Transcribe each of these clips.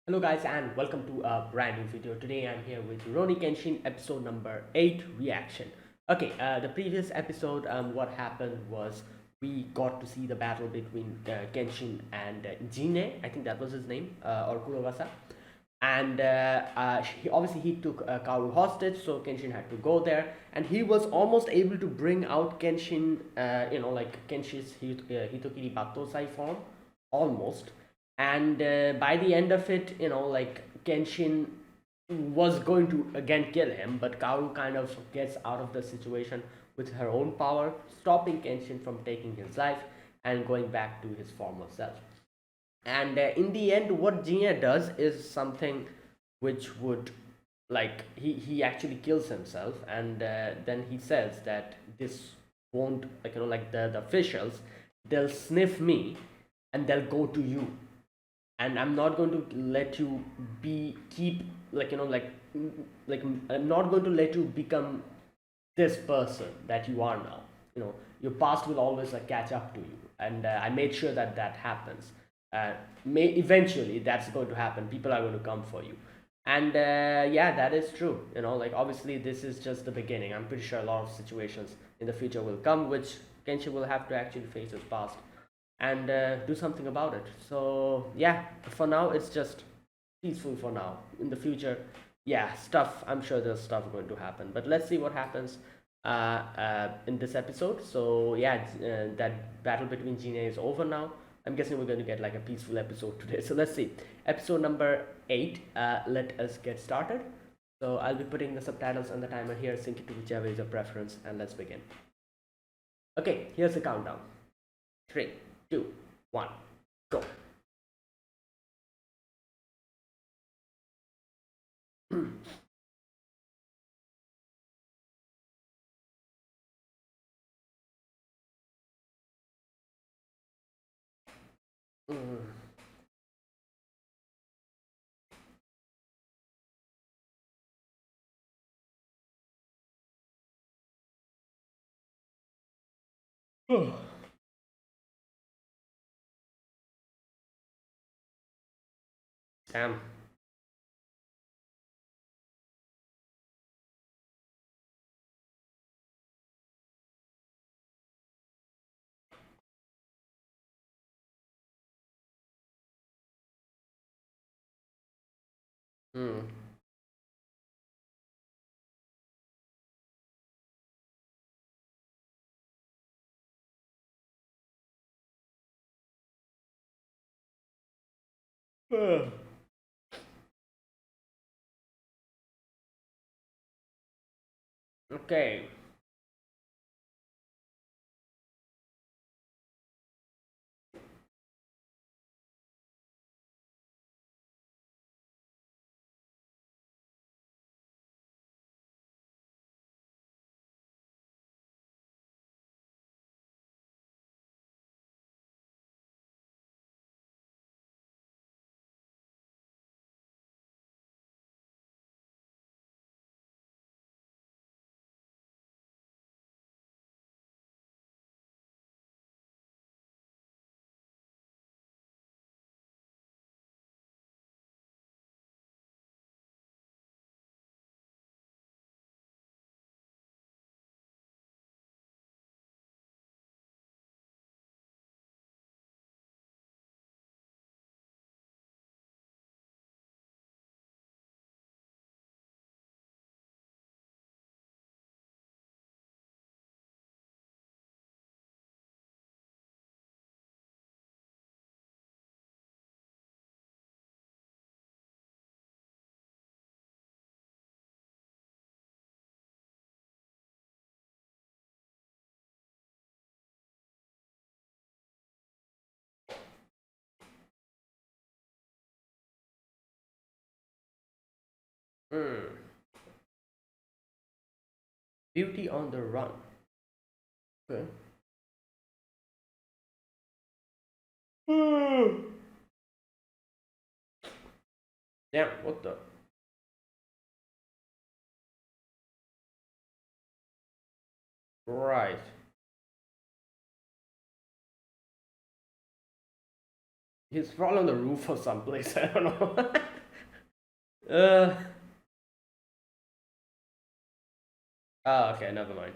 Hello guys and welcome to a brand new video. Today I'm here with Rurouni Kenshin episode number 8 reaction. Okay, the previous episode what happened was we got to see the battle between Kenshin and Jine, I think that was his name, or Kurovasa. And obviously he took Kaoru hostage, so Kenshin had to go there, and he was almost able to bring out Kenshin, like Kenshin's Hitokiri Batosai form, almost. And by the end of it, like Kenshin was going to again kill him, but Kaoru kind of gets out of the situation with her own power, stopping Kenshin from taking his life and going back to his former self. And in the end, what Jinya does is something which would, like, he actually kills himself, and then he says that this won't, like, like the officials, they'll sniff me and they'll go to you, and I'm not going to let you be keep, like, like I'm not going to let you become this person that you are now. Your past will always catch up to you, and I made sure that that happens. May eventually that's going to happen. People are going to come for you, and yeah, that is true. Like, obviously this is just the beginning. I'm pretty sure a lot of situations in the future will come which Kenshin will have to actually face his past and do something about it. So yeah, for now it's just peaceful for now. In the future, yeah, stuff. I'm sure there's stuff going to happen, but let's see what happens in this episode. So yeah, that battle between Gina is over now. I'm guessing we're going to get like a peaceful episode today. So let's see, episode number 8. Let us get started. So I'll be putting the subtitles on the timer here. Sync it to whichever is your preference, and let's begin. Okay, here's the countdown. 3, 2, 1, go. Damn. Hmm. Okay. Hmm. Beauty on the run. Okay. Damn, what the? Right. He's probably on the roof or someplace. I don't know. uh. Oh, okay. Never mind.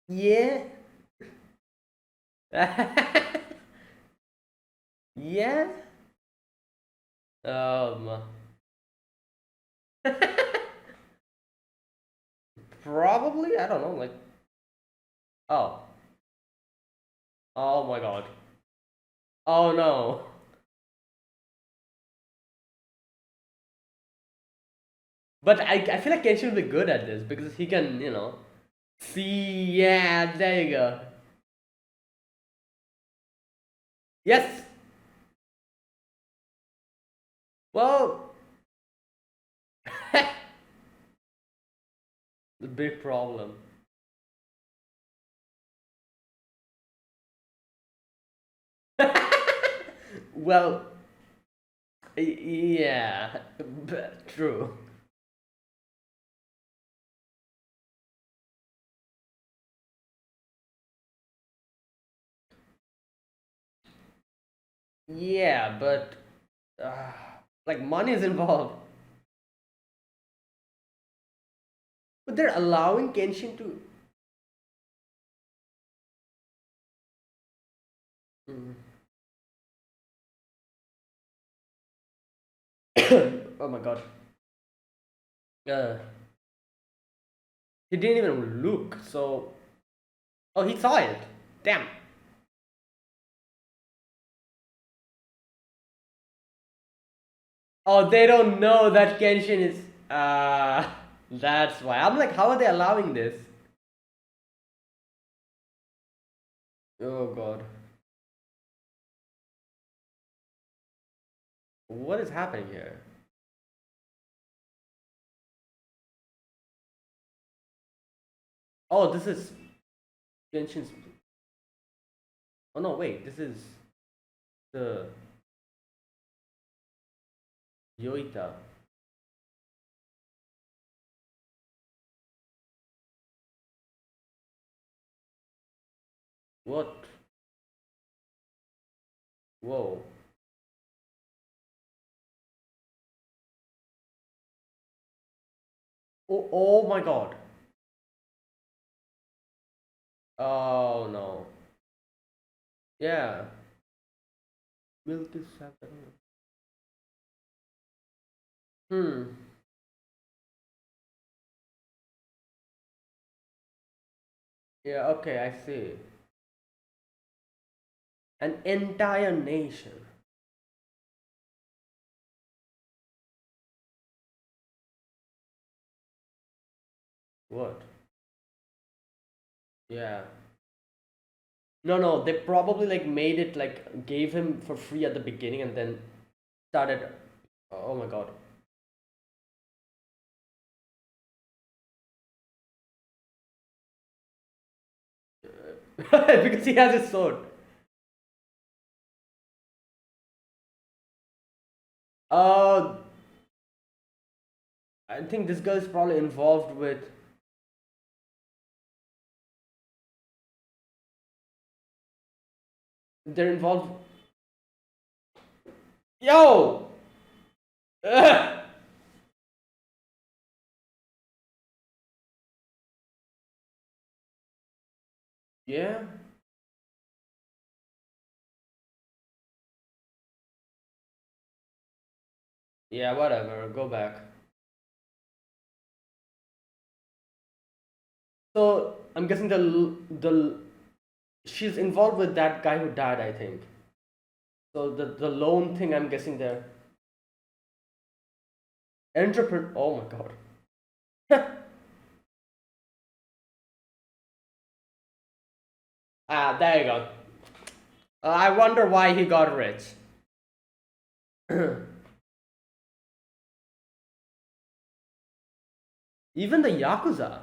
Yeah. Yeah. Um. Probably. I don't know. Like. Oh. Oh my god. Oh no. But I feel like Kenshin will be good at this because he can, see. Yeah, there you go. Yes. Well, the big problem. Well, yeah, true. Yeah, but uh, like money is involved. But they're allowing Kenshin to. Mm. Oh my god. Uh, he didn't even look. So, oh, he saw it. Damn. Oh, they don't know that Kenshin is. That's why. I'm like, how are they allowing this? Oh god. What is happening here? Oh, this is Genshin's. Oh no, wait. This is the Yoita. What? Whoa. Oh, oh my god. Oh no. Yeah. Milk is happening. Hmm. Yeah, okay, I see. An entire nation. What? Yeah. No, no, they probably like made it like gave him for free at the beginning and then started. Oh my god. Because he has his sword. Uh, I think this girl is probably involved with. They're involved. Yo! Ugh! Yeah? Yeah, whatever. Go back. So I'm guessing the she's involved with that guy who died. I think. So the loan thing. I'm guessing there. Entrepreneur. Oh my god. There you go. I wonder why he got rich. Even the yakuza.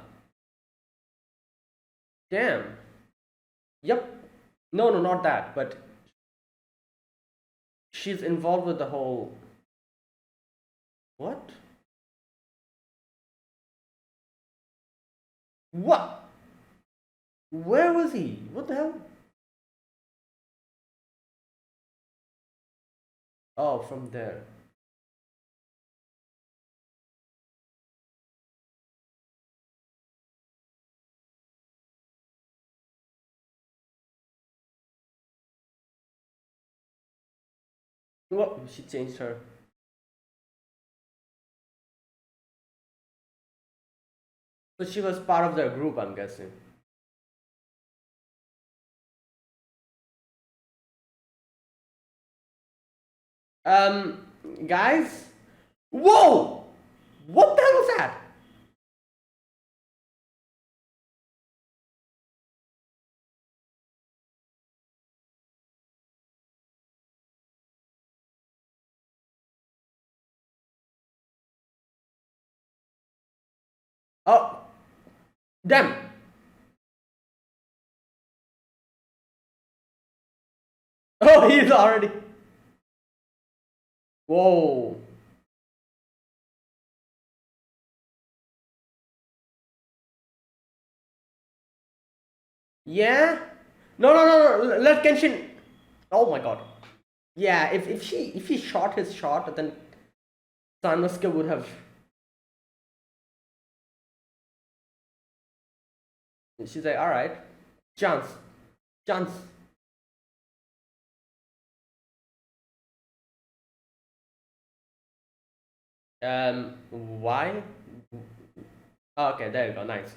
Damn. Yep. No, no, not that. But she's involved with the whole. What? What? Where was he? What the hell? Oh, from there. What? She changed her. So she was part of their group, I'm guessing. Um, guys? Whoa! What the hell was that? Oh, damn! Oh, he's already. Whoa. Yeah? No, no, no, no. Let Kenshin. Oh my god. Yeah, if he shot his shot, then Sanosuke would have. She's like, all right, chance, chance. Why? Oh, okay, there you go. Nice.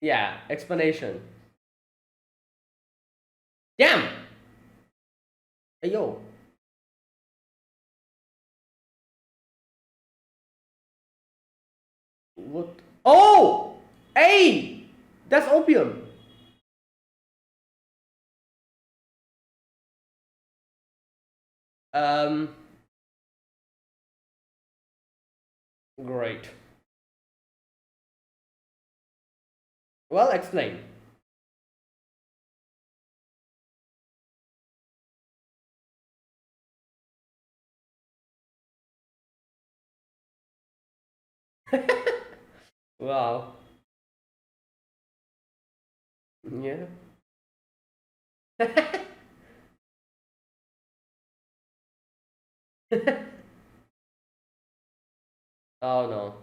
Yeah, explanation. Damn. Hey yo. What? Oh, hey, that's opium. Um, great. Well, explain. Wow. Yeah. Oh no.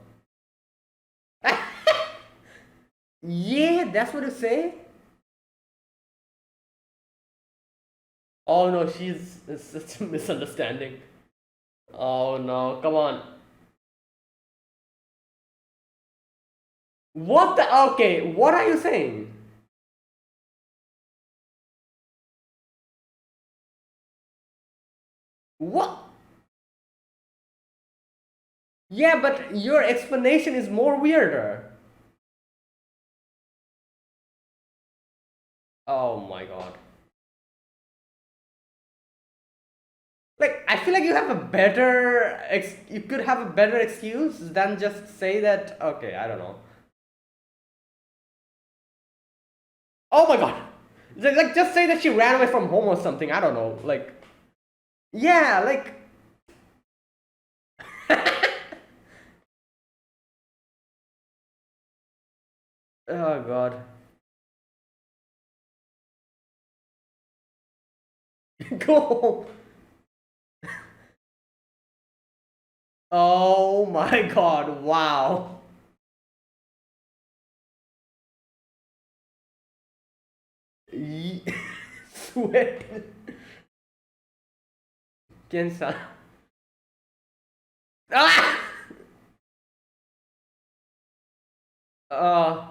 Yeah, that's what you say? Oh no, she's it's such a misunderstanding. Oh no, come on. What the okay, what are you saying? What? Yeah, but your explanation is more weirder. Oh my god. Like I feel like you have a better you could have a better excuse than just say that okay, I don't know. Oh my god. Like just say that she ran away from home or something. I don't know. Like yeah, like oh god. Go home. Oh my god, wow. Sweat. Kensa. Ah! Uh,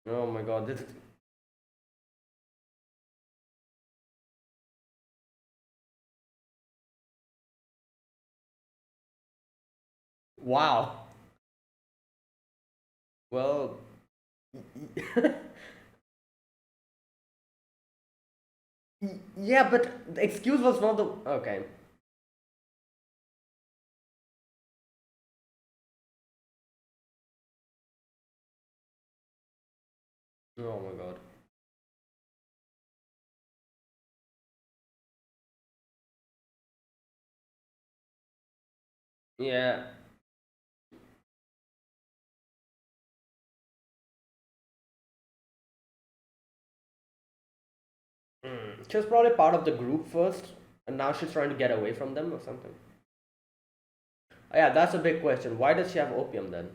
oh my god, this is wow. Well, yeah, but the excuse was not the okay. Oh my god. Yeah. She was probably part of the group first, and now she's trying to get away from them or something. Yeah, that's a big question. Why does she have opium then?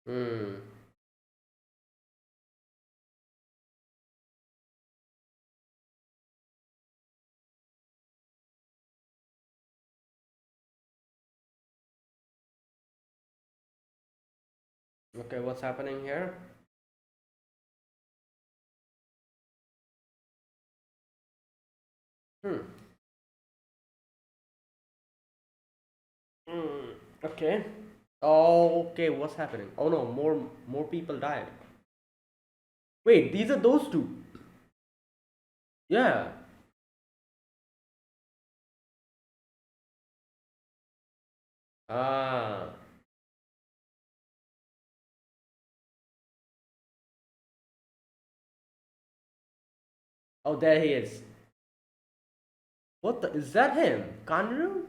Hmm. Okay, what's happening here? Hmm. Hmm. Okay. Oh, okay. What's happening? Oh no, more people died. Wait, these are those two. Yeah. Ah. Oh, there he is. What the? Is that him? Kanru?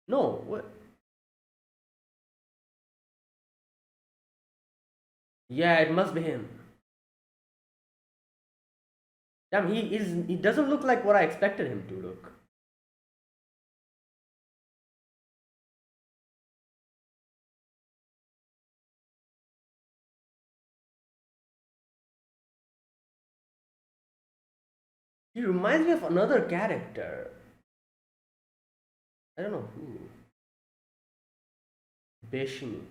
No. What? Yeah, it must be him. Damn, he is. He doesn't look like what I expected him to look. He reminds me of another character. I don't know who. Beshini.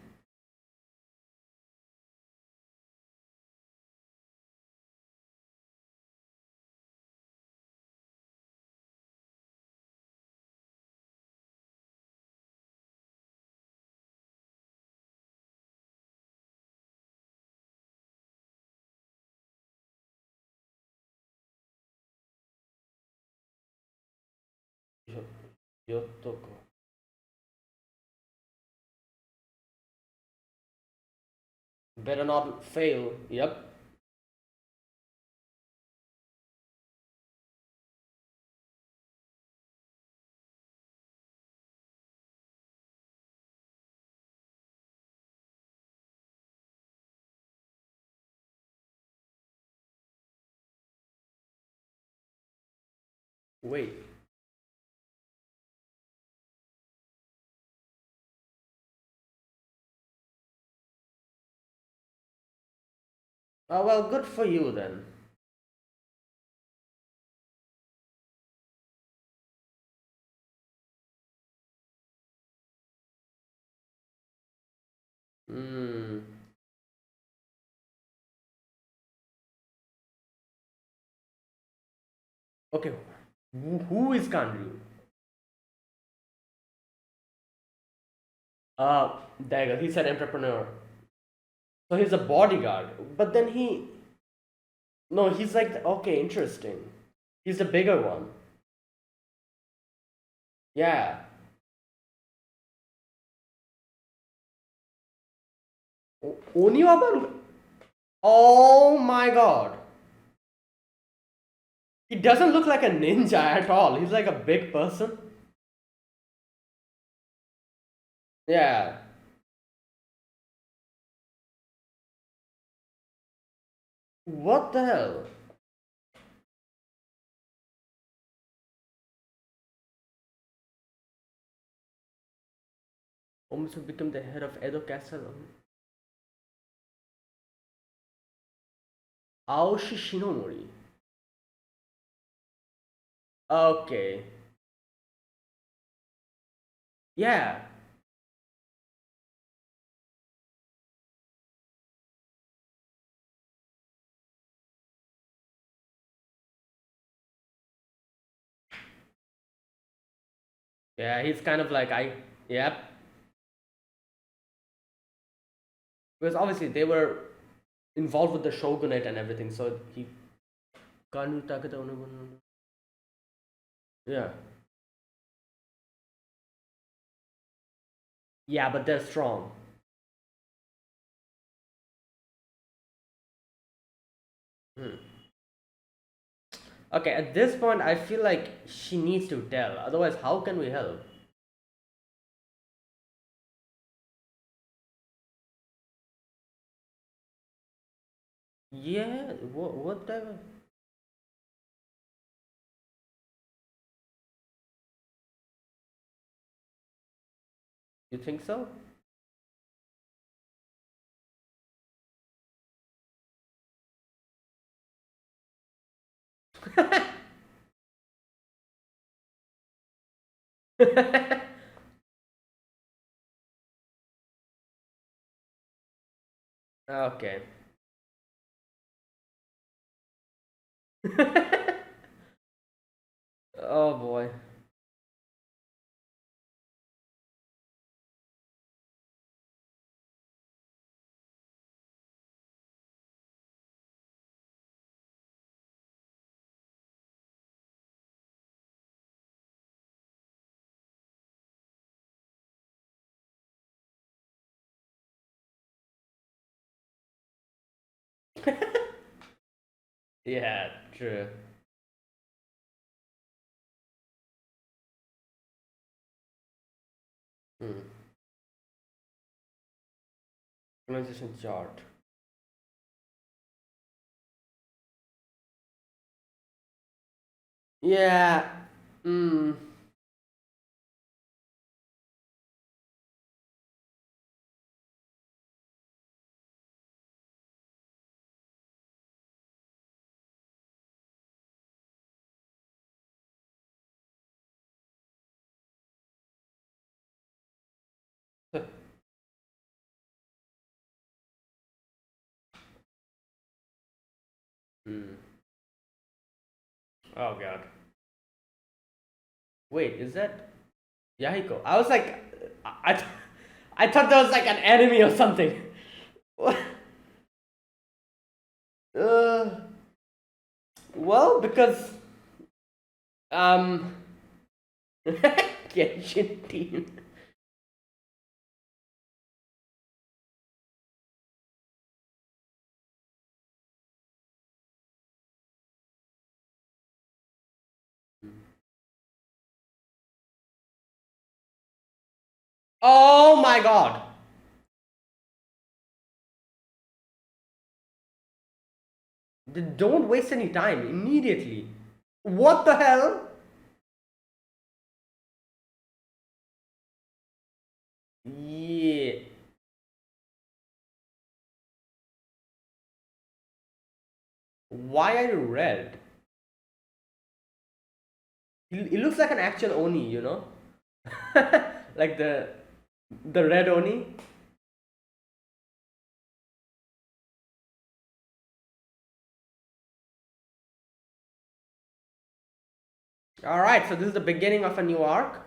Yotoko. Better not fail. Yep. Wait. Oh well, good for you then. Hmm. Okay. Who is Kanru? Dagger. He said entrepreneur. So he's a bodyguard. But then he. No, he's like. Okay, interesting. He's the bigger one. Yeah. Oniwaba? Oh my god. He doesn't look like a ninja at all. He's like a big person. Yeah. What the hell? Almost have become the head of Edo Castle. Aoshi Shinomori. Okay. Yeah. Yeah, he's kind of like I. Yep. Because obviously they were involved with the shogunate and everything, so he. Kanu Takeda. Yeah. Yeah, but they're strong. Hmm. Okay, at this point, I feel like she needs to tell. Otherwise, how can we help? Yeah, what the? You think so? Okay. Oh boy. Yeah, true. Hmm. Pronunciation chart. Yeah. Hmm. Hmm. Oh god. Wait, is that Yahiko? I was like, I thought that was like an enemy or something. What? uh, well, because um, Genshin team. Oh my god! Don't waste any time immediately. What the hell? Yeah. Why are you red? It looks like an actual Oni, you know? Like the red Oni. Alright, so this is the beginning of a new arc.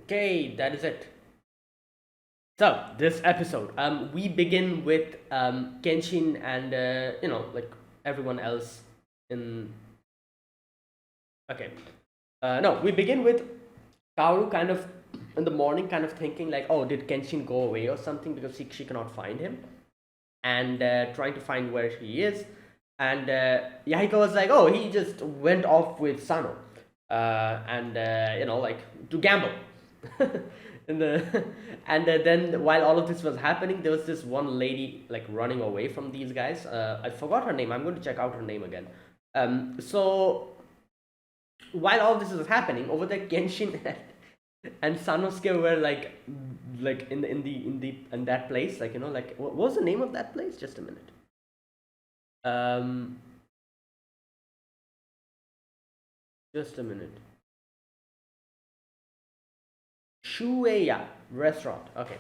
Okay, that is it. So this episode, we begin with Kenshin and like everyone else in. Okay, no, we begin with Kaoru kind of in the morning, kind of thinking like, oh, did Kenshin go away or something because she cannot find him, and trying to find where he is. And Yahiko was like, oh, he just went off with Sano, and like to gamble. and the then while all of this was happening, there was this one lady like running away from these guys. I forgot her name. I'm going to check out her name again. So while all this was happening over there, Genshin and Sanosuke were like in that place, like like what was the name of that place? Just a minute. Um, just a minute. Shueya restaurant. Okay.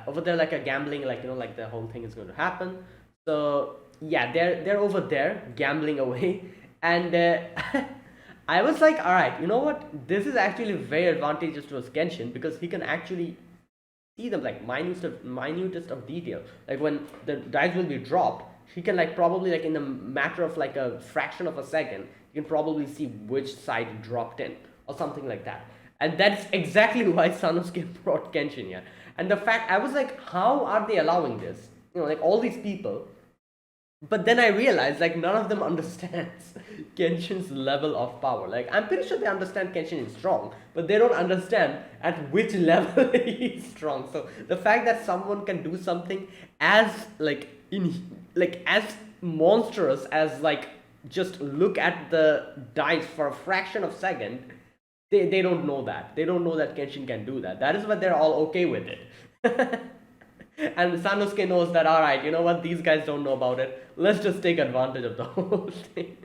Over there, like a gambling, like like the whole thing is going to happen. So yeah, they're over there gambling away, and I was like, all right, you know what? This is actually very advantageous to Genshin because he can actually see them like minutest of detail. Like when the dice will be dropped, he can like probably like in a matter of like a fraction of a second, you can probably see which side dropped in or something like that. And that's exactly why Sanosuke brought Kenshin here. And the fact I was like, how are they allowing this? Like all these people. But then I realized like none of them understands Kenshin's level of power. Like I'm pretty sure they understand Kenshin is strong, but they don't understand at which level he's strong. So the fact that someone can do something as as monstrous as like just look at the dice for a fraction of a second, they don't know that. They don't know that Kenshin can do that. That is why they're all okay with it. And Sanosuke knows that, alright, you know what, these guys don't know about it. Let's just take advantage of the whole thing.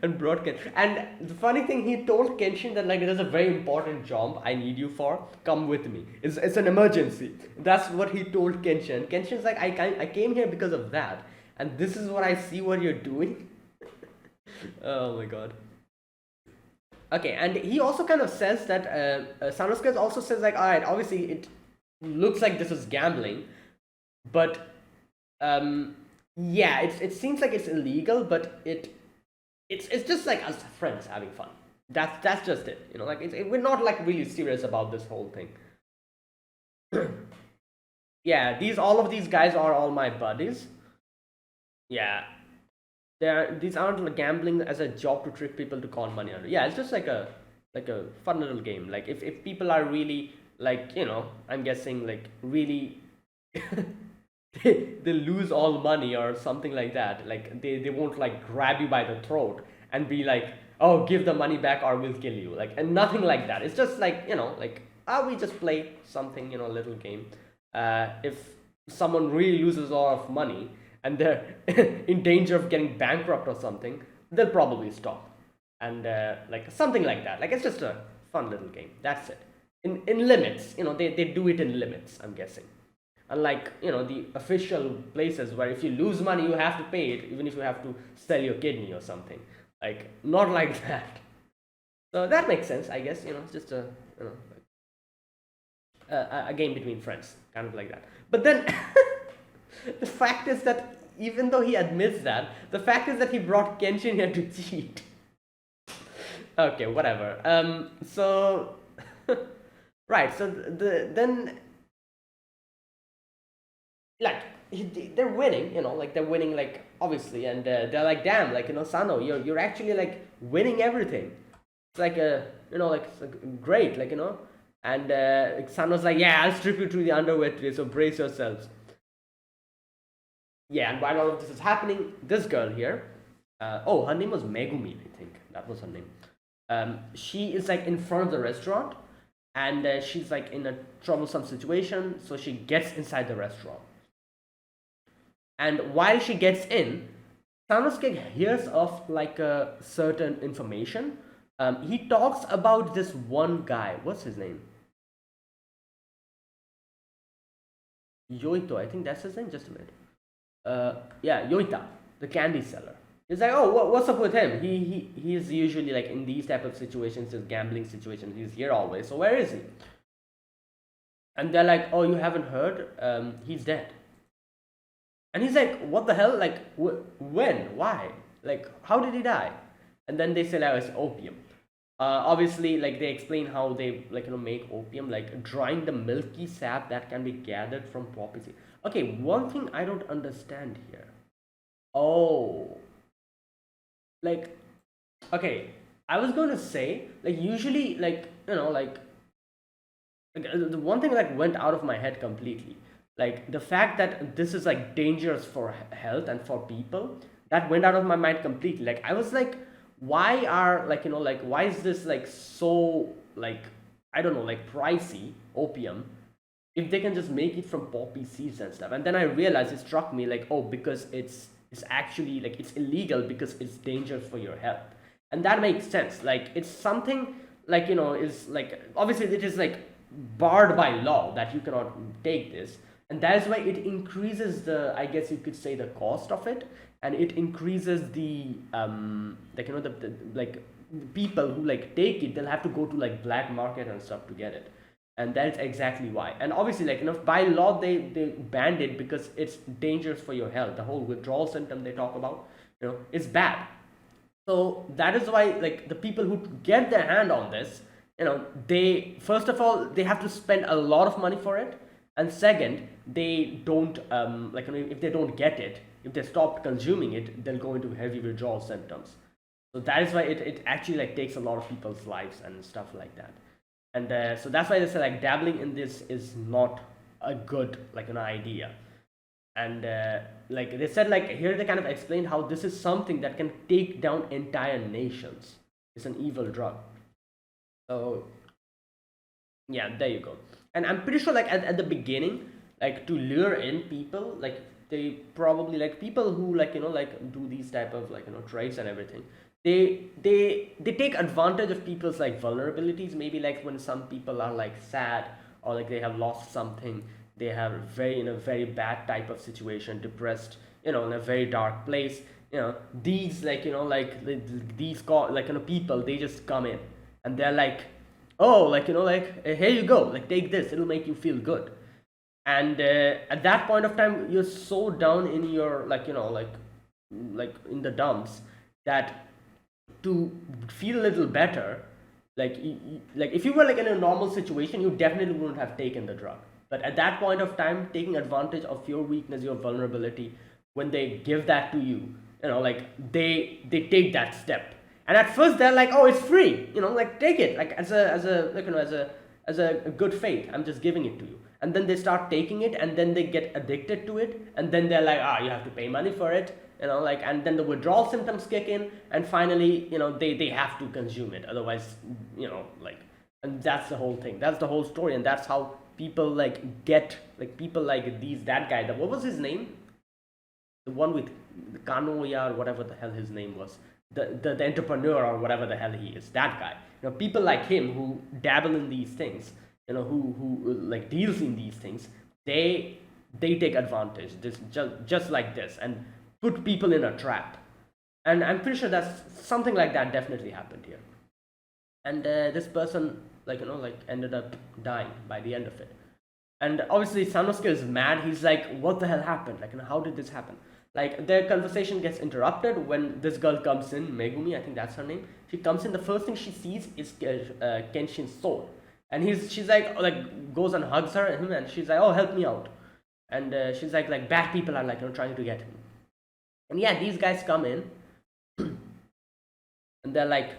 And brought Kenshin. And the funny thing, he told Kenshin that, like, there's a very important job I need you for. Come with me. It's an emergency. That's what he told Kenshin. Kenshin's like, I came here because of that. And this is what I see what you're doing. Oh my god. Okay, and he also kind of says that Sanosuke also says like, all right, obviously it looks like this is gambling, but yeah, it seems like it's illegal, but it's just like us friends having fun. That's just it, like we're not like really serious about this whole thing. Yeah, all of these guys are all my buddies. Yeah, these aren't like gambling as a job to trick people to con money under. Yeah, it's just like a fun little game. Like if people are really like I'm guessing like really they lose all money or something like that. Like they won't like grab you by the throat and be like, oh, give the money back or we'll kill you. Like, and nothing like that. It's just like like we just play something, little game. If someone really loses a lot of money and they're in danger of getting bankrupt or something, they'll probably stop. And like something like that. Like it's just a fun little game. That's it. In limits, they do it in limits, I'm guessing. Unlike the official places where if you lose money you have to pay it, even if you have to sell your kidney or something. Like not like that. So that makes sense, I guess. It's just a game between friends, kind of like that. But then the fact is that even though he admits that, the fact is that he brought Kenshin here to cheat. Okay, whatever. So right, so then like they're winning, like they're winning, like obviously, and they're like, damn, like Sano, you're actually like winning everything. It's like like it's like, great, like and Sano's like, yeah, I'll strip you to the underwear today, so brace yourselves. Yeah, and while all of this is happening, this girl here, oh, her name was Megumi, I think that was her name. She is like in front of the restaurant, and she's like in a troublesome situation, so she gets inside the restaurant. And while she gets in, Sanosuke hears of like a certain information. He talks about this one guy. What's his name? Yoito, I think that's his name. Just a minute. Yeah, Yoita, the candy seller. He's like, oh, what's up with him? He's usually like in these type of situations, this gambling situations. He's here always. So where is he? And they're like, oh, you haven't heard? He's dead. And he's like, what the hell? Like, when? Why? Like, how did he die? And then they say, like, it's opium. Obviously, like, they explain how they, like, make opium, like, drying the milky sap that can be gathered from poppy seed. Okay, one thing I don't understand here. Oh, like, okay, I was going to say, like, usually, like, the one thing that went out of my head completely, like the fact that this is like dangerous for health and for people, that went out of my mind completely. Like I was like, why are, like, like, why is this like so, like, I don't know, like pricey opium, if they can just make it from poppy seeds and stuff? And then I realized, it struck me like, oh, because it's actually like it's illegal because it's dangerous for your health. And that makes sense. Like it's something, like, is like, obviously it is like barred by law that you cannot take this, and that is why it increases the, I guess you could say, the cost of it. And it increases the like, the like people who like take it, they'll have to go to like black market and stuff to get it. And that's exactly why. And obviously, like, by law, they banned it because it's dangerous for your health. The whole withdrawal symptom they talk about, it's bad. So that is why, like, the people who get their hand on this, they, first of all, they have to spend a lot of money for it. And second, they don't, like, if they don't get it, if they stop consuming it, they'll go into heavy withdrawal symptoms. So that is why it actually like takes a lot of people's lives and stuff like that. And so that's why they say like dabbling in this is not a good, like, an idea. And like they said, like, here they kind of explained how this is something that can take down entire nations. It's an evil drug. So yeah, there you go. And I'm pretty sure, like, at the beginning, like, to lure in people, like, they probably, like, people who, like, like, do these type of, like, trades and everything, they take advantage of people's like vulnerabilities. Maybe like when some people are like sad, or like they have lost something, they have very, in a very bad type of situation, depressed, in a very dark place. These, like, like, these like, people, they just come in, and they're like, oh, like, like, here you go, like, take this, it'll make you feel good. And at that point of time, you're so down in your, like, like in the dumps, that to feel a little better, like, like, if you were like in a normal situation, you definitely wouldn't have taken the drug. But at that point of time, taking advantage of your weakness, your vulnerability, when they give that to you, like, they take that step. And at first they're like, oh, it's free, like, take it, like, as a like, as a good faith, I'm just giving it to you. And then they start taking it, and then they get addicted to it, and then they're like, you have to pay money for it, like, and then the withdrawal symptoms kick in, and finally, they have to consume it, otherwise, like, and that's the whole thing, that's the whole story. And that's how people like get, like, people like these, that guy, what was his name, the one with the Kanoya, or whatever the hell his name was, the entrepreneur, or whatever the hell he is, that guy, people like him who dabble in these things, who like deals in these things, they take advantage, this, just like this, and put people in a trap. And I'm pretty sure that's something like that definitely happened here. And this person, like, like, ended up dying by the end of it. And obviously Sanosuke is mad. He's like, what the hell happened, like, how did this happen? Like, their conversation gets interrupted when this girl comes in, Megumi, I think that's her name. She comes in, the first thing she sees is Kenshin's sword. And she's like goes and hugs her, and she's like, oh, help me out. And she's like, bad people are like, trying to get him. And yeah, these guys come in, and they're like,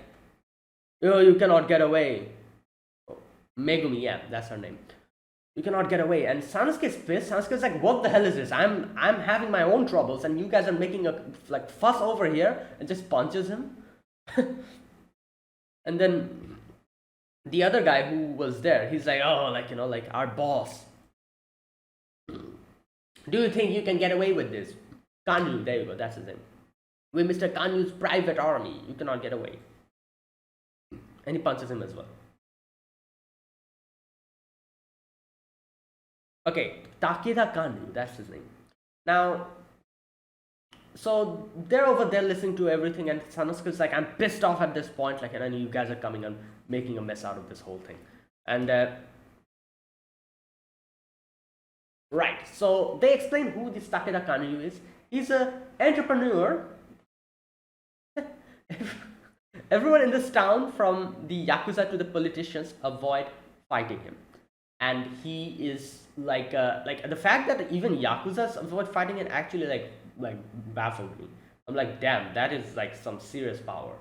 oh, you cannot get away. Megumi, yeah, that's her name. You cannot get away. And Sanosuke's pissed. Sanosuke's like, what the hell is this? I'm having my own troubles, and you guys are making a like fuss over here, and just punches him. And then the other guy who was there, he's like, oh, like, like, our boss. Do you think you can get away with this? Kanyu, there you go, that's his name. With Mr. Kanyu's private army, you cannot get away. And he punches him as well. Okay, Takeda Kanyu, that's his name. Now, so they're over there listening to everything, and Sanosuke's like, I'm pissed off at this point, like, and you guys are coming and making a mess out of this whole thing. And right, so they explain who this Takeda Kanyu is. He's an entrepreneur. Everyone in this town, from the Yakuza to the politicians, avoid fighting him. And he is like the fact that even Yakuzas avoid fighting it actually like baffled me. I'm like, damn, that is like some serious power.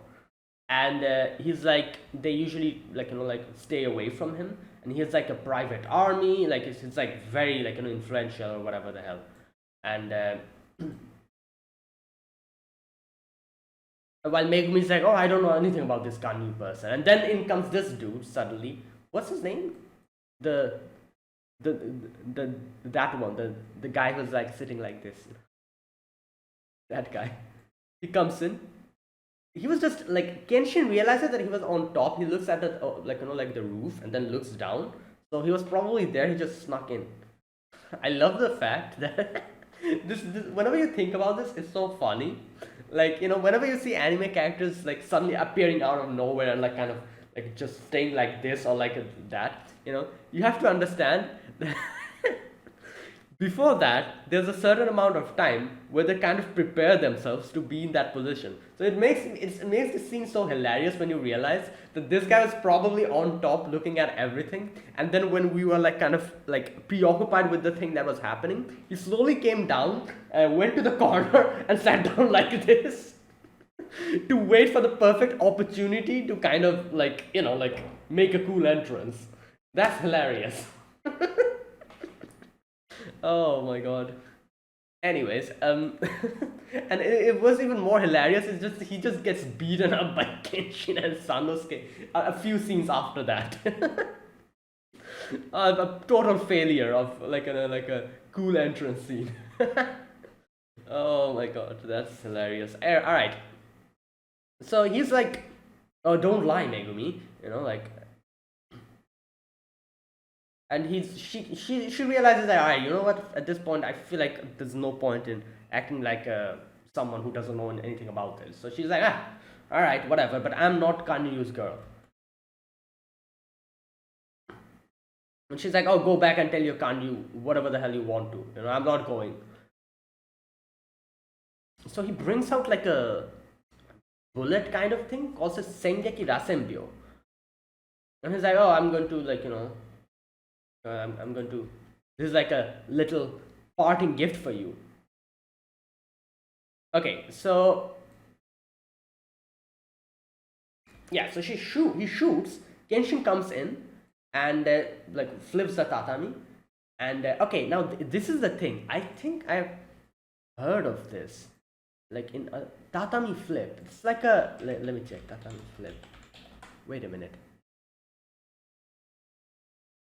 And he's like, they usually like like stay away from him, and he has like a private army, like it's like very like influential or whatever the hell. And while Megumi's like, oh, I don't know anything about this Ganyu person, and then in comes this dude suddenly. What's his name? The the the that one, the guy who's like sitting like this. That guy. He comes in. He was just like Kenshin realizes that he was on top. He looks at the like like the roof and then looks down. So he was probably there. He just snuck in. I love the fact that this whenever you think about this, it's so funny. Like whenever you see anime characters like suddenly appearing out of nowhere and like kind of like just staying like this or like that, you have to understand that before that there's a certain amount of time where they kind of prepare themselves to be in that position. So it makes the scene so hilarious when you realize that this guy was probably on top looking at everything, and then when we were like kind of like preoccupied with the thing that was happening, he slowly came down, went to the corner and sat down like this to wait for the perfect opportunity to kind of like like make a cool entrance. That's hilarious. Oh my god. Anyways, and it was even more hilarious. It's just he just gets beaten up by Kenshin and Sanosuke a few scenes after that. A total failure of like a cool entrance scene. Oh my god, that's hilarious. All right, so he's like, oh, don't lie, Megumi. Like, and she realizes that, all right, you know what, at this point I feel like there's no point in acting like someone who doesn't know anything about this. So she's like, all right, whatever, but I'm not Kanyu's girl. And she's like, oh, go back and tell your Kanyu whatever the hell you want to, I'm not going. So he brings out like a bullet kind of thing called the Sengeki Rasembyo, and he's like, oh, I'm going to like I'm going to. This is like a little parting gift for you. Okay, so yeah, so he shoots. Kenshin comes in and like flips the tatami. And okay, now this is the thing. I think I've heard of this, like in a tatami flip. It's like a let me check tatami flip. Wait a minute.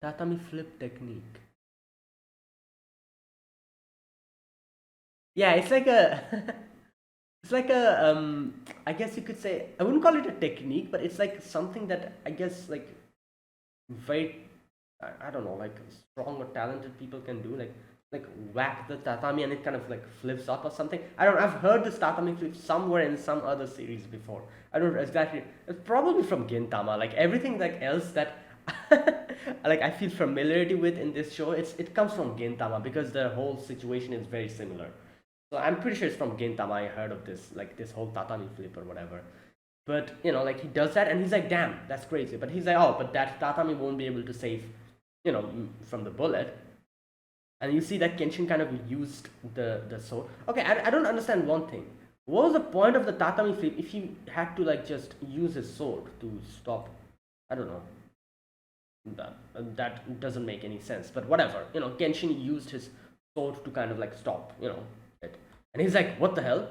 Tatami flip technique. Yeah, it's like a it's like a I guess you could say, I wouldn't call it a technique, but it's like something that I guess like very I don't know, like strong or talented people can do, like whack the tatami and it kind of like flips up or something. I don't know, I've heard this tatami flip somewhere in some other series before. I don't know exactly. It's probably from Gintama. Like everything like else that like I feel familiarity with in this show, it comes from Gintama because the whole situation is very similar. So I'm pretty sure it's from Gintama. I heard of this, like this whole tatami flip or whatever. But like he does that and he's like, damn, that's crazy. But he's like, oh, but that tatami won't be able to save, from the bullet. And you see that Kenshin kind of used the sword. Okay, I don't understand one thing. What was the point of the tatami flip if he had to like just use his sword to stop? I don't know. That doesn't make any sense. But whatever. Kenshin used his sword to kind of like stop, it. And he's like, what the hell?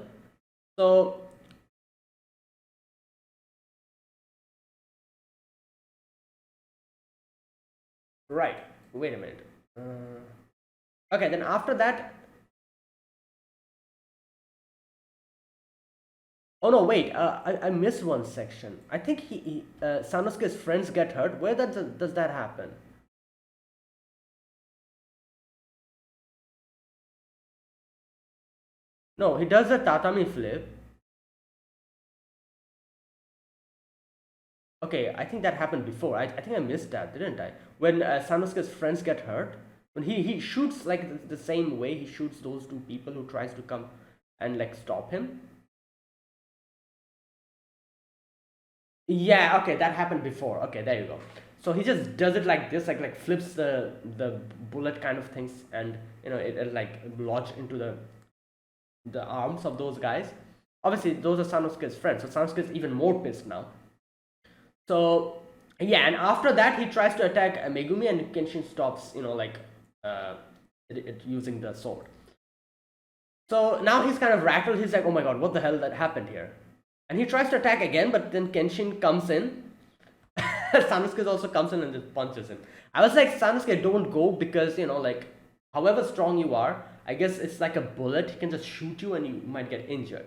So right. Wait a minute. Okay, then after that. Oh no, wait. I missed one section. I think Sanosuke's friends get hurt. Where does that happen? No, he does a tatami flip. Okay, I think that happened before. I think I missed that, didn't I? When Sanosuke's friends get hurt, when he shoots like the same way he shoots those two people who tries to come and like stop him. Yeah, okay, that happened before. Okay, there you go. So he just does it like this, like flips the bullet kind of things, and it like lodge into the arms of those guys. Obviously, those are Sanosuke's friends, so Sanosuke is even more pissed now. So yeah, and after that, he tries to attack Megumi, and Kenshin stops, uh, using the sword. So now he's kind of rattled. He's like, "Oh my god, what the hell that happened here?" And he tries to attack again, but then Kenshin comes in. Sanosuke also comes in and just punches him. I was like, Sanosuke, don't go, because however strong you are, I guess it's like a bullet. He can just shoot you and you might get injured.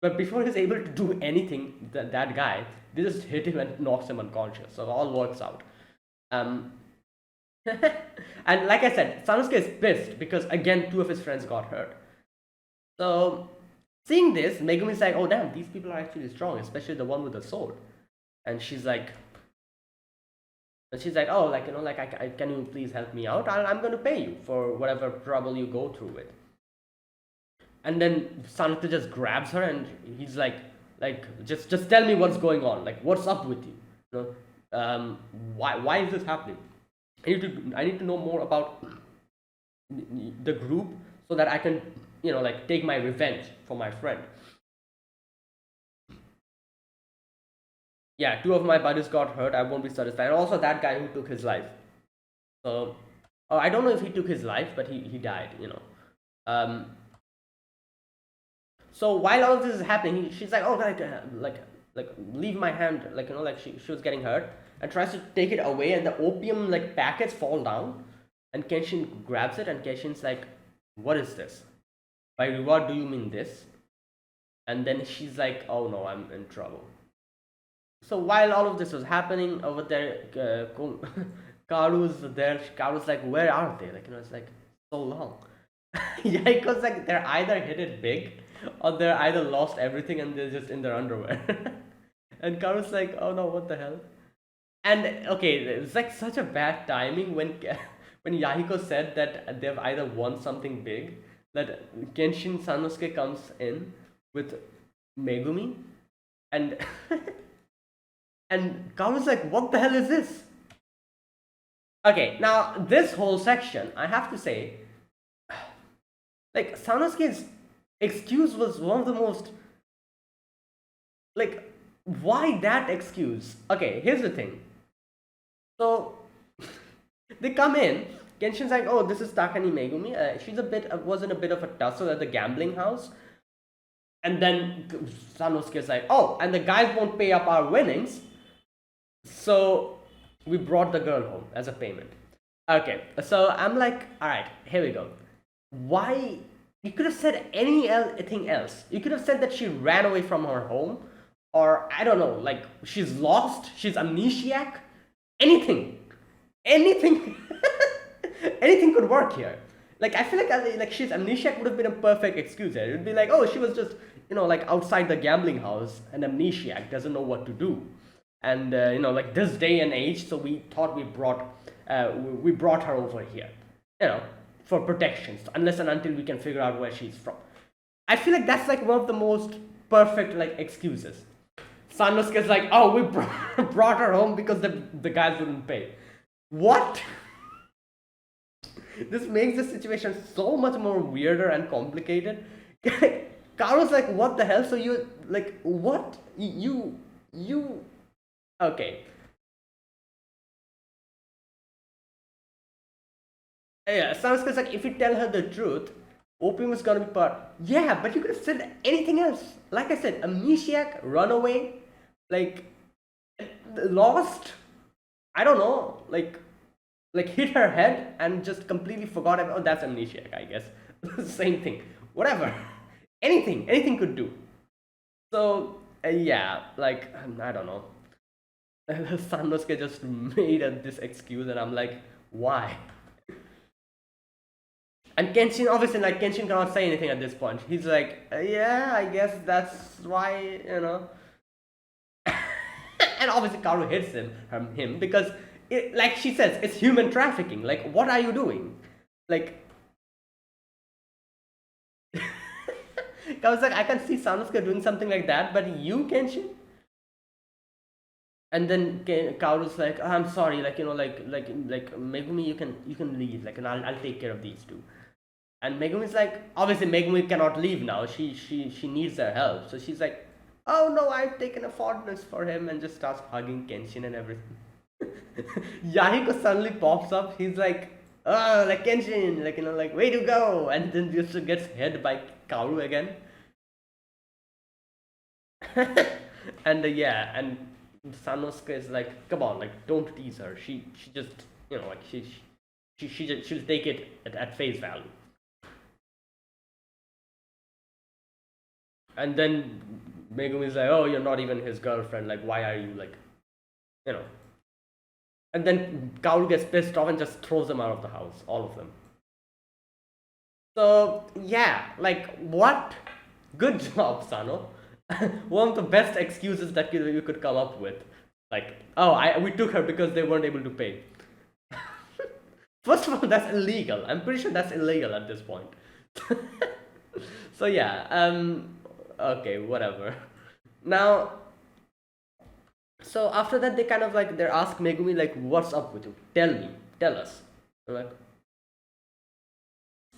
But before he's able to do anything, that guy, they just hit him and knocks him unconscious. So it all works out. Um, and like I said, Sanosuke is pissed because again, two of his friends got hurt. So seeing this, Megumi's like, "Oh damn, these people are actually strong, especially the one with the sword." And she's like, "Oh, can you please help me out? I'm going to pay you for whatever trouble you go through with." And then Sanata just grabs her and he's like, just tell me what's going on. Like, what's up with you? Why is this happening? I need to know more about the group so that I can, take my revenge for my friend. Yeah, two of my buddies got hurt. I won't be satisfied. And also that guy who took his life. So, I don't know if he took his life, but he died. Um, so while all of this is happening, she's like, "Oh, like leave my hand," she was getting hurt, and tries to take it away, and the opium packets fall down, and Kenshin grabs it, and Kenshin's like, "What is this? By reward, do you mean this?" And then she's like, "Oh no, I'm in trouble." So while all of this was happening over there, Karu's there. Karu's like, "Where are they?" It's like so long. Yeah, because they're either hit it big, or they're either lost everything and they're just in their underwear. And Karu's like, "Oh no, what the hell?" And okay, it's like such a bad timing when when Yahiko said that they've either won something big, that Kenshin Sanosuke comes in with Megumi, and and Kaoru's like, "What the hell is this?" Okay, now this whole section, I have to say, Sanosuke's excuse was one of the most, why that excuse? Okay, here's the thing. So they come in. Kenshin's like, "Oh, this is Takani Megumi. She's was in a bit of a tussle at the gambling house." And then Sanosuke's like, "Oh, and the guys won't pay up our winnings, so we brought the girl home as a payment." Okay, so I'm like, all right, here we go. Why? You could have said anything else. You could have said that she ran away from her home, or I don't know, she's lost, she's amnesiac, anything, anything, anything could work here. I feel like she's amnesiac would have been a perfect excuse here. It would be like, "Oh, she was just outside the gambling house, and amnesiac doesn't know what to do, and this day and age, so we thought we brought her over here, for protections, unless and until we can figure out where she's from." I feel like that's one of the most perfect excuses. Sanosuke's like, "Oh, we brought her home because the guys wouldn't pay." What? This makes the situation so much more weirder and complicated. Kaoru's like, "What the hell?" So you what? You okay. Yeah, Sanosuke's like, "If you tell her the truth, opium is gonna be part." Yeah, but you could have said anything else. Like I said, amnesiac, runaway, like lost. I don't know, hit her head and just completely forgot about. Oh, that's amnesiac, I guess. Same thing. Whatever. Anything could do. So yeah, I don't know. Sanosuke just made this excuse, and I'm like, why? And Kenshin, obviously, Kenshin cannot say anything at this point. He's like, "Yeah, I guess that's why. And obviously, Kaoru hits him because, like she says, it's human trafficking. What are you doing? Kaoru's like, "I can see Sanosuke doing something like that, but you, Kenshin?" And then Kaoru's like, "Oh, I'm sorry, Megumi, you can leave, and I'll take care of these two." And Megumi's like, obviously Megumi cannot leave now. She needs their help. So she's like, oh no, I've taken a fondness for him, and just starts hugging Kenshin and everything. Yahiko suddenly pops up. He's like, oh, like Kenshin, like like way to go, and then just gets hit by Kaoru again. Yeah, and Sanosuke is like, come on, like don't tease her. She just like she'll take it at face value. And then Megumi is like, oh, you're not even his girlfriend. Like, why are you like, you know? And then Kaoru gets pissed off and just throws them out of the house, all of them. So yeah, like what? Good job, Sano. One of the best excuses that you could come up with. Like, oh, we took her because they weren't able to pay. First of all, that's illegal. I'm pretty sure that's illegal at this point. So yeah, okay, whatever. Now, so after that, they kind of like they ask Megumi like, "What's up with you? Tell me, tell us." I'm like,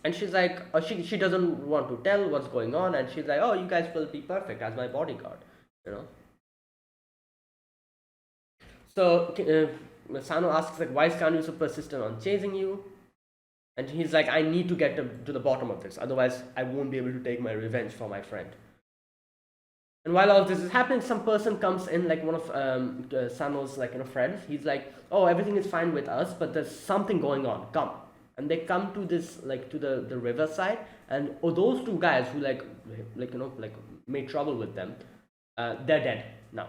and she's like, she doesn't want to tell what's going on, and she's like, "Oh, you guys will be perfect as my bodyguard," you know. So Sano asks like, "Why is Kanyu so persistent on chasing you?" And he's like, "I need to get to the bottom of this, otherwise I won't be able to take my revenge for my friend." And while all this is happening, some person comes in, like one of Sano's like friends. He's like, "Oh, everything is fine with us, but there's something going on. Come." And they come to this like to the riverside, and those two guys who like made trouble with them, they're dead now.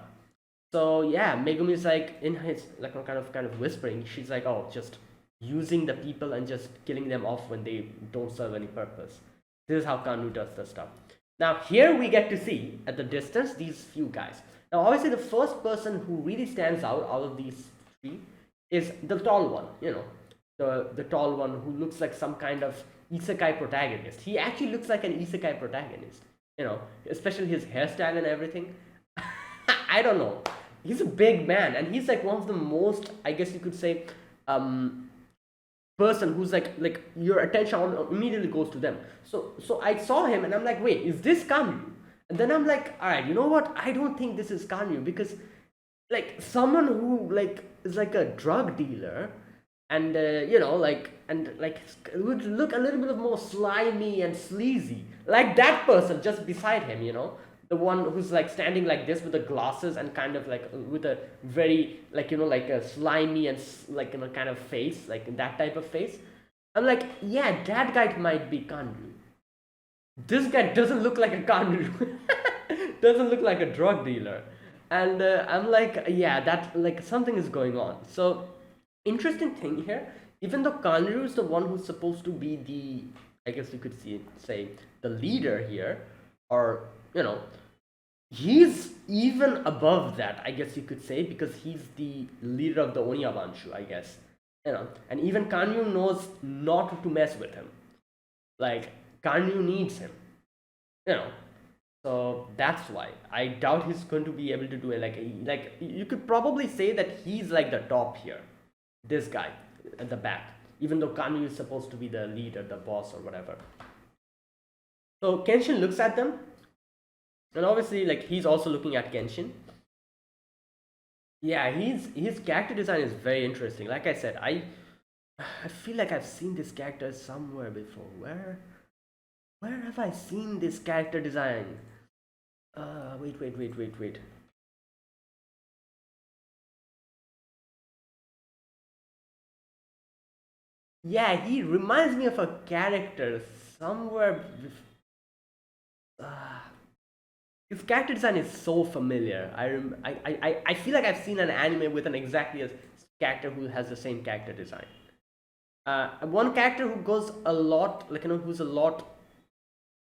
So yeah, Megumi is like in his like kind of whispering. She's like, "Oh, just using the people and just killing them off when they don't serve any purpose." This is how Kanu does the stuff. Now here we get to see at the distance these few guys. Now obviously the first person who really stands out of these three is the tall one, the tall one who looks like some kind of isekai protagonist. He actually looks like an isekai protagonist, especially his hairstyle and everything. I don't know. He's a big man, and he's like one of the most, I guess you could say, person who's like your attention immediately goes to them. So I saw him and I'm like, wait, is this Kanyu? And then I'm like, all right, you know what? I don't think this is Kanyu, because like someone who like is like a drug dealer and would look a little bit more slimy and sleazy, like that person just beside him, the one who's like standing like this with the glasses and kind of like with a very like like a slimy and like kind of face, like that type of face. I'm like, yeah, that guy might be Kanju. This guy doesn't look like a Kanju. Doesn't look like a drug dealer. And I'm like, yeah, that like something is going on. So interesting thing here, even though Kanju is the one who's supposed to be the, I guess you could say the leader here, or he's even above that, I guess you could say, because he's the leader of the Onyabanshu, I guess. And even Kanyu knows not to mess with him. Like, Kanyu needs him. So that's why I doubt he's going to be able to do it. Like you could probably say that he's like the top here. This guy at the back. Even though Kanyu is supposed to be the leader, the boss, or whatever. So Kenshin looks at them. And obviously, like, he's also looking at Kenshin. Yeah, his character design is very interesting. Like I said, I feel like I've seen this character somewhere before. Where have I seen this character design? Wait. Yeah, he reminds me of a character somewhere. His character design is so familiar. I feel like I've seen an anime with an exactly a character who has the same character design. One character who goes a lot, like who's a lot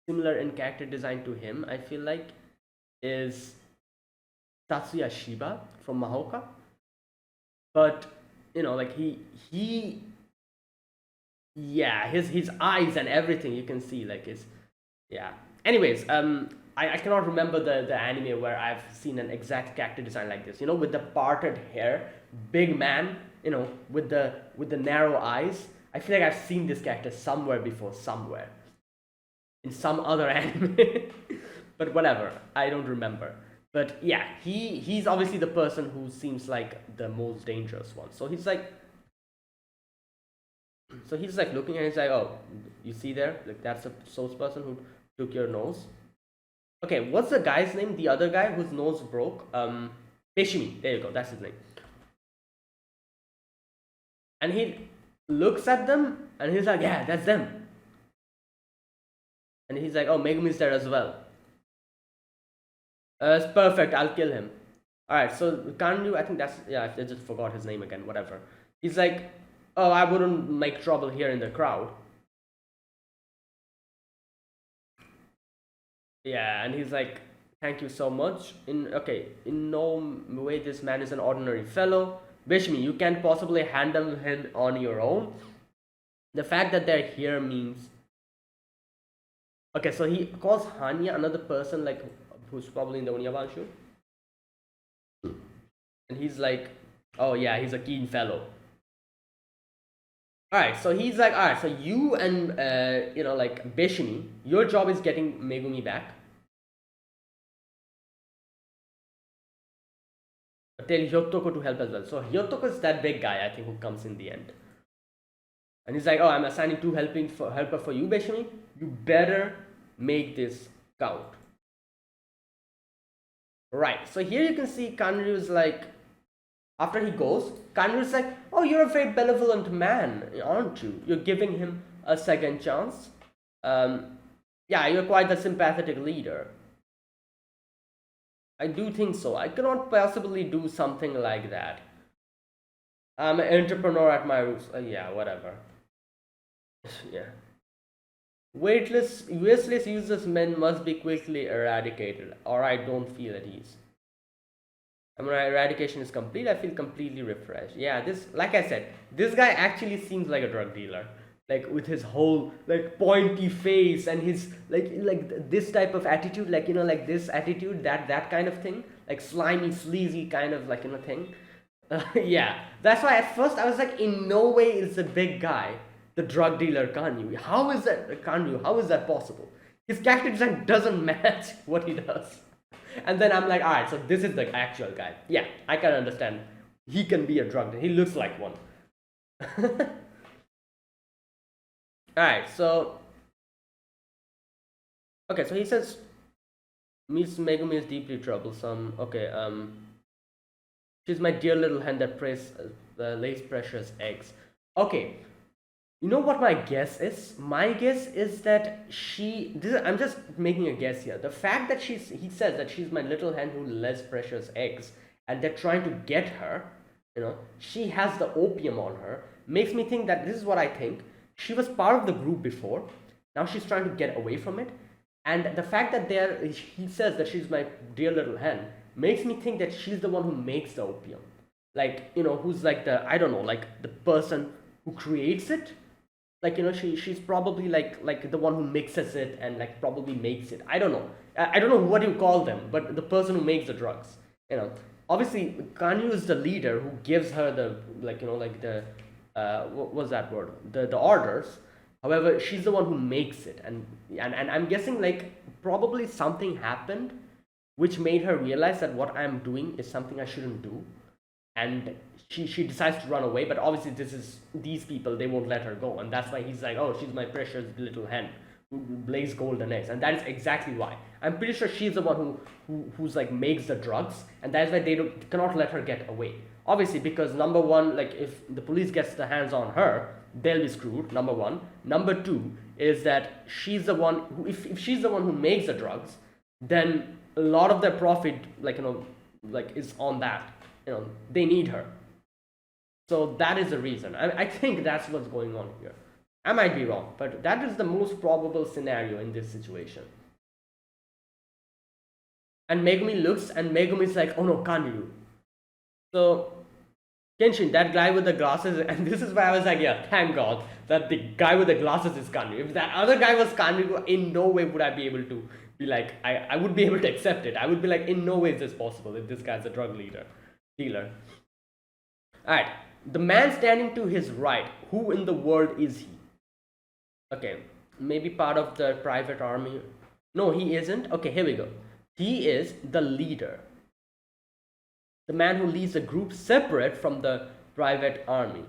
similar in character design to him, I feel like, is Tatsuya Shiba from Mahoka. But like yeah, his eyes and everything, you can see like his, yeah. Anyways, I cannot remember the anime where I've seen an exact character design like this. With the parted hair, big man. With the narrow eyes. I feel like I've seen this character somewhere before, somewhere in some other anime. But whatever, I don't remember. But yeah, he's obviously the person who seems like the most dangerous one. So he's like looking and he's like, oh, you see there, like that's a source person who took your nose. Okay, what's the guy's name? The other guy whose nose broke? Peshimi. There you go. That's his name. And he looks at them and he's like, yeah, that's them. And he's like, oh, Megumi's there as well. It's perfect. I'll kill him. All right. So Kanryu, I think that's, yeah. I just forgot his name again. Whatever. He's like, oh, I wouldn't make trouble here in the crowd. Yeah, and he's like, thank you so much. In no way this man is an ordinary fellow. Bishmi, you can't possibly handle him on your own. The fact that they're here means, okay, so he calls Hanya another person like who's probably in the Onyabanshu. And he's like, oh yeah, he's a keen fellow. Alright, so he's like, alright, so you and like Bishimi, your job is getting Megumi back. Tell Hyotoko to help as well. So Hyotoko is that big guy, I think, who comes in the end. And he's like, oh, I'm assigning two helper for you, Bishimi. You better make this count. Right, so here you can see Kanryu's like, after he goes, Kanryu's like, oh, you're a very benevolent man, aren't you? You're giving him a second chance. Yeah, you're quite the sympathetic leader. I do think so. I cannot possibly do something like that. I'm an entrepreneur at my roots. Yeah, whatever. Yeah. Useless useless men must be quickly eradicated, or I don't feel at ease. When my eradication is complete, I feel completely refreshed. Yeah, this, like I said, this guy actually seems like a drug dealer. Like with his whole like pointy face and his like this type of attitude, like like this attitude, that kind of thing, like slimy, sleazy kind of like thing. Yeah, that's why at first I was like, in no way is the big guy the drug dealer Kanyu. How is that Kanyu? How is that possible? His character design doesn't match what he does. And then I'm like, all right, so this is the actual guy. Yeah, I can understand. He can be a drug dealer. He looks like one. Alright, so okay, so he says Miss Megumi is deeply troublesome. Okay, she's my dear little hen that lays precious eggs. Okay, you know what my guess is? My guess is that I'm just making a guess here. The fact that he says that she's my little hen who lays precious eggs, and they're trying to get her, she has the opium on her, makes me think that this is what I think. She was part of the group before. Now she's trying to get away from it. And the fact that he says that she's my dear little hen makes me think that she's the one who makes the opium. Like, who's like I don't know, like the person who creates it. Like, she's probably like the one who mixes it and like probably makes it. I don't know. I don't know what you call them, but the person who makes the drugs. Obviously Kanyu is the leader who gives her the what was that word? The orders. However, she's the one who makes it, and I'm guessing like probably something happened which made her realize that what I'm doing is something I shouldn't do, and she decides to run away. But obviously these people, they won't let her go, and that's why he's like, oh, she's my precious little hen who lays golden eggs, and that is exactly why. I'm pretty sure she's the one who's like makes the drugs, and that's why they cannot let her get away. Obviously, because number one, like if the police gets their hands on her, they'll be screwed. Number one. Number two is that she's the one who, if she's the one who makes the drugs, then a lot of their profit, is on that. They need her. So that is the reason. I think that's what's going on here. I might be wrong, but that is the most probable scenario in this situation. And Megumi looks, and Megumi's like, oh no, Kanryu. So Kenshin, that guy with the glasses, and this is why I was like, yeah, thank God that the guy with the glasses is Kanryu. If that other guy was Kanryu, in no way would I be able to be like, I would be able to accept it. I would be like, in no way is this possible if this guy's a drug dealer. Alright, the man standing to his right, who in the world is he? Okay, maybe part of the private army. No, he isn't. Okay, here we go. He is the leader. The man who leads a group separate from the private army.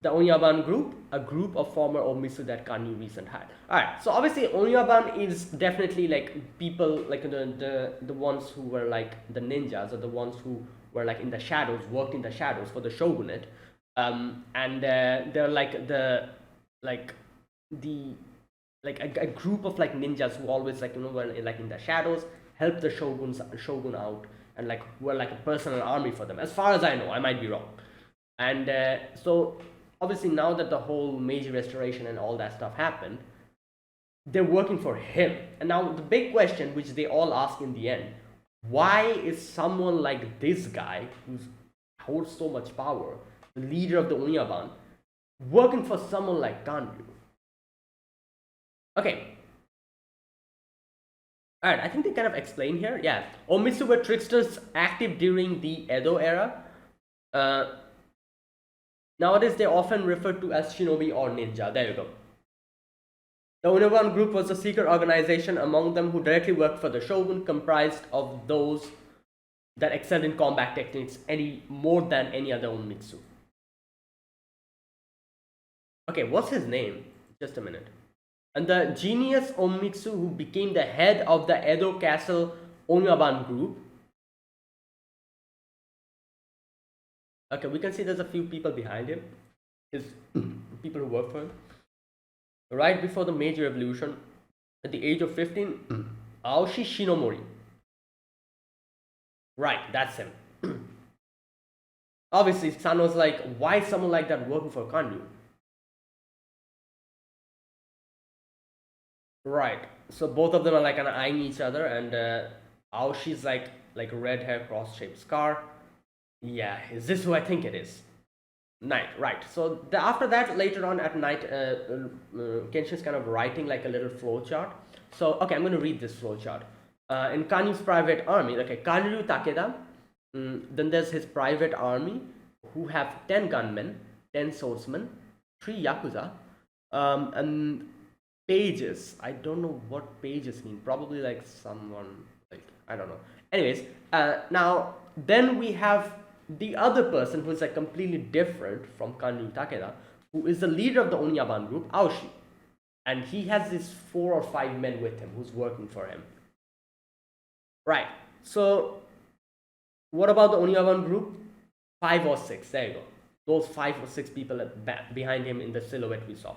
The Onyaban group, a group of former Omitsu that Kanyu recent had. Alright, so obviously Onyaban is definitely like people like the ones who were like the ninjas, or the ones who were like in the shadows, worked in the shadows for the shogunate. And they're like the like the like a group of like ninjas who always like were like in the shadows, help the shogun out, and like were like a personal army for them. As far as I know, I might be wrong. And so obviously now that the whole Meiji Restoration and all that stuff happened, they're working for him. And now the big question, which they all ask in the end, why is someone like this guy who holds so much power, the leader of the Onyaban, working for someone like Kanryu? Okay. Alright, I think they kind of explain here. Yeah. Omitsu were tricksters active during the Edo era. Nowadays, they often referred to as shinobi or ninja. There you go. The Onyaban group was a secret organization among them who directly worked for the shogun, comprised of those that excelled in combat techniques more than any other Onmitsu. Okay, what's his name? Just a minute. And the genius Onmitsu who became the head of the Edo Castle Onyaban group. Okay, we can see there's a few people behind him. His people who work for him. Right before the Meiji Revolution, at the age of 15, Aoshi Shinomori. Right, that's him. Obviously, San was like, why is someone like that working for Kanryu? Right, so both of them are like kind of eyeing each other, and Aoshi's like red hair, cross-shaped scar. Yeah, is this who I think it is? Night, right. So after that, later on at night, Kenshin's kind of writing like a little flowchart. So, okay, I'm going to read this flowchart. In Kanyu's private army, okay, Kanryu Takeda, then there's his private army, who have 10 gunmen, 10 swordsmen, 3 yakuza, and pages. I don't know what pages mean. Probably like someone, like, I don't know. Anyways, now, then we have the other person who is like completely different from Kanryu Takeda, who is the leader of the Onyaban group, Aoshi. And he has these 4 or 5 men with him who's working for him. Right. So, what about the Onyaban group? 5 or 6. There you go. Those 5 or 6 people behind him in the silhouette we saw.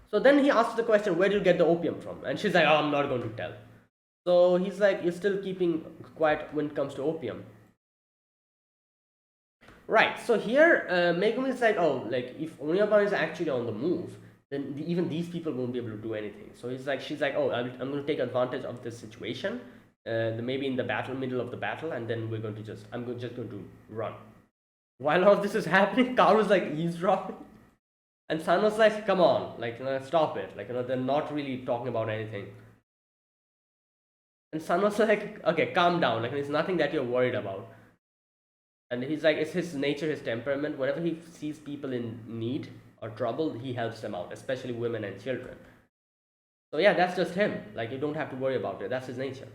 So then he asks the question, where do you get the opium from? And she's like, oh, I'm not going to tell. So he's like, you're still keeping quiet when it comes to opium. Right, so here Megumi is like, oh, like if Onyaban is actually on the move, then even these people won't be able to do anything. So she's like, oh, I'm going to take advantage of this situation, maybe in the middle of the battle, and then we're going to I'm just going to run. While all of this is happening, Kaoru's like eavesdropping, and Sano's like, come on, like, stop it, like, they're not really talking about anything. And Sano's like, okay, calm down, like, it's nothing that you're worried about. And he's like, it's his nature, his temperament. Whenever he sees people in need or trouble, he helps them out, especially women and children. So yeah, that's just him. Like, you don't have to worry about it. That's his nature.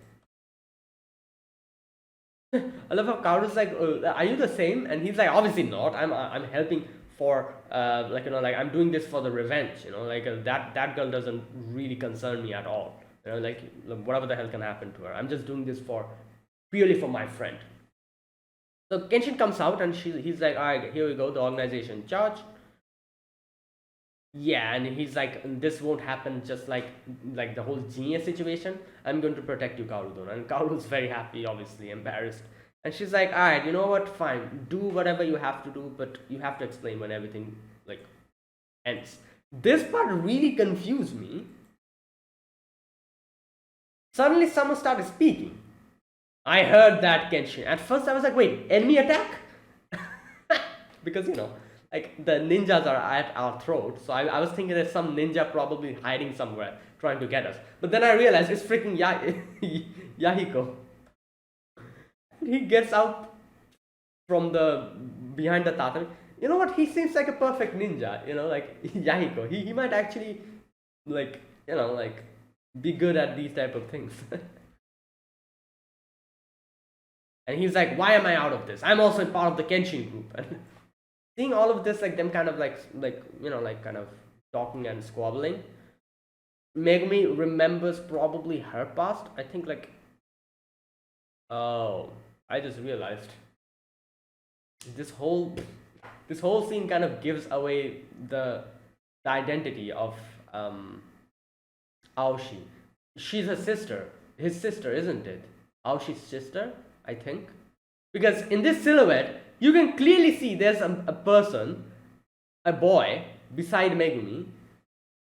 I love how Kaoru's like, are you the same? And he's like, obviously not. I'm helping for like, like, I'm doing this for the revenge. Like, that girl doesn't really concern me at all. Like, whatever the hell can happen to her. I'm just doing this purely for my friend. So Kenshin comes out and he's like, all right, here we go, the organization charge. Yeah, and he's like, this won't happen, just like the whole genius situation. I'm going to protect you, Kaoru. And Kaoru's very happy, obviously, embarrassed. And she's like, all right, you know what, fine, do whatever you have to do, but you have to explain when everything like ends. This part really confused me. Suddenly someone started speaking. I heard that, Kenshin. At first I was like, wait, enemy attack? Because, like, the ninjas are at our throat. So I was thinking there's some ninja probably hiding somewhere trying to get us. But then I realized it's freaking Yahiko. He gets out from the behind the tatami. You know what? He seems like a perfect ninja. You know, like Yahiko. He might actually like like be good at these type of things. And he's like, why am I out of this? I'm also part of the Kenshin group. And seeing all of this, like them kind of like like kind of talking and squabbling. Megumi remembers probably her past. I think like, oh, I just realized this whole scene kind of gives away the identity of Aoshi. She's his sister, isn't it? Aoshi's sister, I think. Because in this silhouette, you can clearly see there's a person, a boy, beside Megumi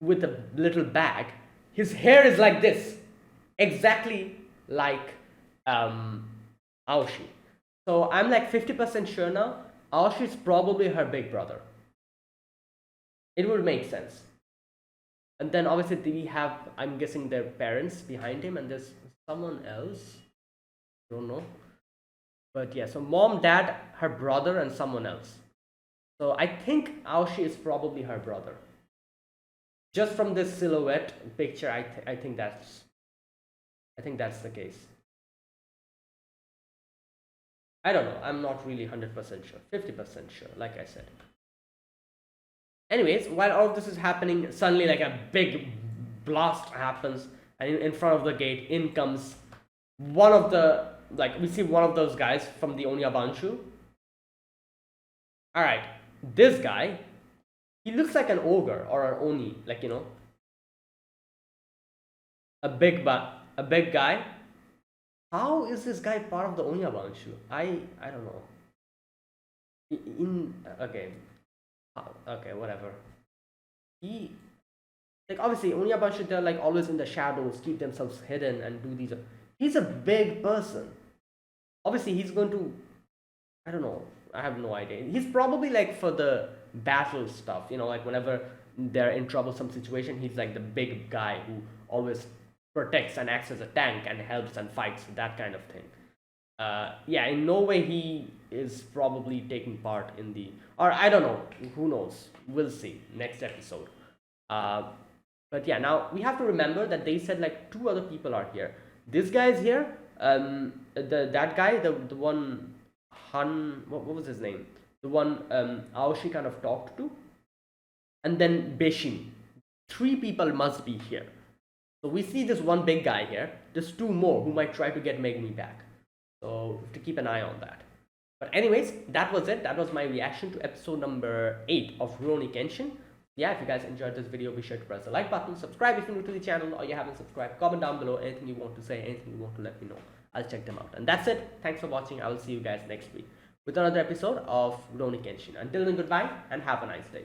with a little bag. His hair is like this, exactly like Aoshi. So I'm like 50% sure now, Aoshi is probably her big brother. It would make sense. And then obviously we have, I'm guessing, their parents behind him, and there's someone else. Don't know. But yeah, so mom, dad, her brother, and someone else. So I think Aoshi is probably her brother. Just from this silhouette picture, I think that's the case. I don't know. I'm not really 100% sure. 50% sure, like I said. Anyways, while all of this is happening, suddenly like a big blast happens, and in front of the gate, in comes one of the, like, we see one of those guys from the Onyabanshu. Alright, this guy, he looks like an ogre or an oni, like, a big guy. How is this guy part of the Onyabanshu? I don't know. Okay, whatever. He, like, obviously Onyabanshu, they're like always in the shadows, keep themselves hidden and do these. He's a big person. Obviously he's going to, I don't know, I have no idea. He's probably like for the battle stuff, like whenever they're in troublesome situation, he's like the big guy who always protects and acts as a tank and helps and fights, that kind of thing. Yeah, in no way he is probably taking part in the, or I don't know, who knows, we'll see next episode. But yeah, now we have to remember that they said like 2 other people are here. This guy is here, that guy, the one, what was his name, the one Aoshi kind of talked to, and then Beshin. 3 people must be here. So we see this one big guy here. There's 2 more who might try to get Megumi back. So to keep an eye on that. But anyways, that was it. That was my reaction to episode number 8 of Rurouni Kenshin. Yeah, if you guys enjoyed this video, be sure to press the like button, subscribe if you're new to the channel or you haven't subscribed, comment down below anything you want to say, anything you want to let me know. I'll check them out. And that's it. Thanks for watching. I will see you guys next week with another episode of Rurouni Kenshin. Until then, goodbye and have a nice day.